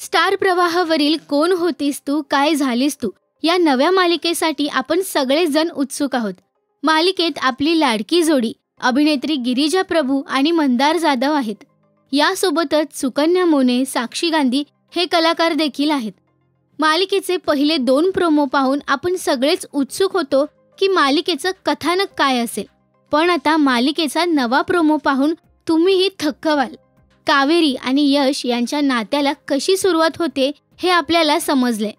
Star प्रवाहावरील कोण होतीस तू काय झालीस तू या नव्या मालिकेसाठी आपण सगळेजण उत्सुक आहोत. मालिकेत आपली लाडकी जोडी अभिनेत्री गिरिजा प्रभू आणि मंदार जाधव आहेत. यासोबतच सुकन्या मोने, साक्षी गांधी हे कलाकार देखील आहेत. मालिकेचे पहिले 2 प्रोमो पाहून आपण सगळेच उत्सुक होतो की मालिकेचं कथानक काय असेल. पण आता मालिकेचा नवा प्रोमो पाहून तुम्हीही थक्क व्हाल. कावेरी आणि यश यांच्या नात्याला कशी सुरुवात होते हे आपल्याला समजले.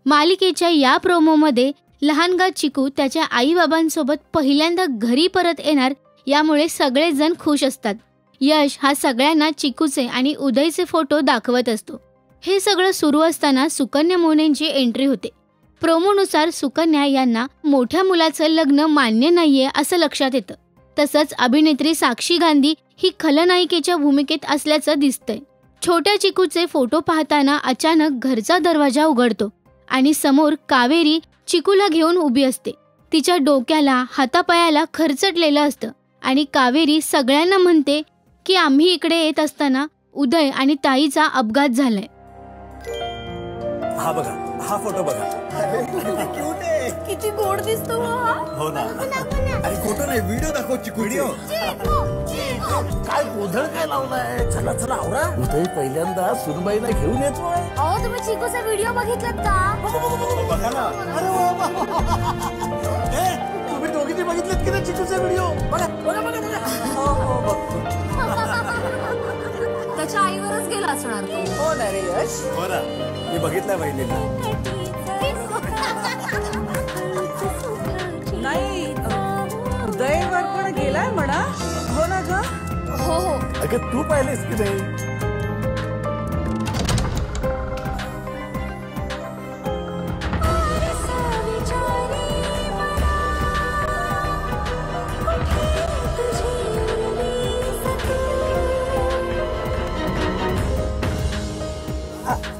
मालिकेच्या या प्रोमोमध्ये लहानगा चिकू त्याच्या आईबाबांसोबत पहिल्यांदा घरी परत येणार, यामुळे सगळेजण खुश असतात. यश हा सगळ्यांना चिकूचे आणि उदयचे फोटो दाखवत असतो. हे सगळं सुरू असताना सुकन्या मोनेंची एंट्री होते. प्रोमोनुसार सुकन्या यांना मोठ्या मुलाचं लग्न मान्य नाहीये असं लक्षात येतं. तसंच अभिनेत्री साक्षी गांधी ही खलनायिकेच्या भूमिकेत असल्याचं दिसतंय. छोट्या चिकूचे फोटो पाहताना अचानक घरचा दरवाजा उघडतो आणि समोर कावेरी चिकूला घेऊन उभी असते. तिच्या डोक्याला हातापायाला खरचटलेलं असतं आणि कावेरी सगळ्यांना म्हणते की आम्ही इकडे येत असताना उदय आणि ताईचा अपघात झालाय. हा बघा, हा फोटो बघा. क्यूट आहे, किती गोड दिसतो हा. हो ना. अरे फोटो नाही, व्हिडिओ दाखव. चिकू व्हिडिओ. काय गोधळ काय लावलाय. चला चला आवरा. उदय पहिल्यांदा सुनबाईला घेऊन येतोय. अहो तुम्ही चिकूचा व्हिडिओ बघितलात का? बघा ना. अरे तुम्ही दोघींनी बघितलेत की नाही चिकूचा व्हिडिओ? बघा बघा बघा बघा. त्याच्या आईवरच गेला असणार तो. हो ना रे यश. हो ना, मी बघितलंय बहिणीला. नाही उदयवर पण गेलाय म्हणा. हो ना ग. हो हो. अगं तू पाहिलेस की नाही?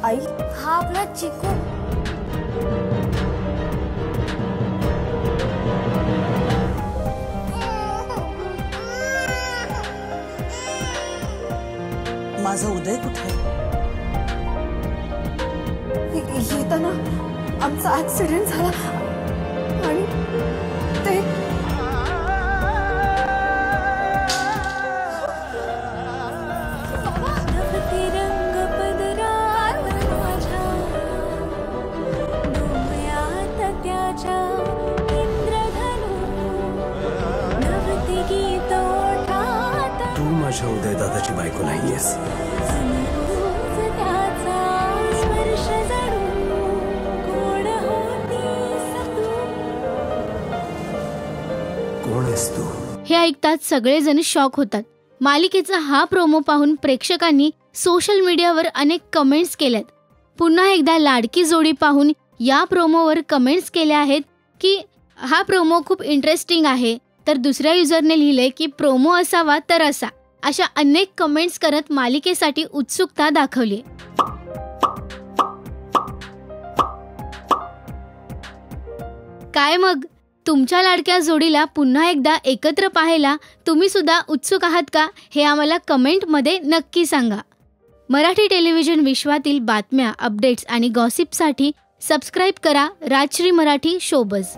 आई हा आपला चिकू. माझा उदय कुठे? येताना आमचा ऍक्सिडेंट झाला आणि ते तू माझ्या उदय दादाची बायको नाहीयेस. कोण आहेस तू? हे ऐकताच सगळेजण शॉक होतात. मालिकेचा हा प्रोमो पाहून प्रेक्षकांनी सोशल मीडियावर अनेक कमेंट्स केल्यात. पुन्हा एकदा लाडकी जोडी पाहून या प्रोमोवर कमेंट्स केल्या आहेत की हा प्रोमो खूप इंटरेस्टिंग आहे, तर दुसऱ्या युजरने लिहिले की प्रोमो असावा तर असा. अशा अनेक कमेंट्स करत मालिकेसाठी उत्सुकता दाखवली. काय मग, तुमच्या लाडक्या जोडीला पुन्हा एकदा एकत्र पाहायला तुम्ही सुद्धा उत्सुक आहात का? हे आम्हाला कमेंटमध्ये नक्की सांगा. मराठी टेलिव्हिजन विश्वातील बातम्या, अपडेट्स आणि गॉसिपसाठी सबस्क्राईब करा राजश्री मराठी शोबज.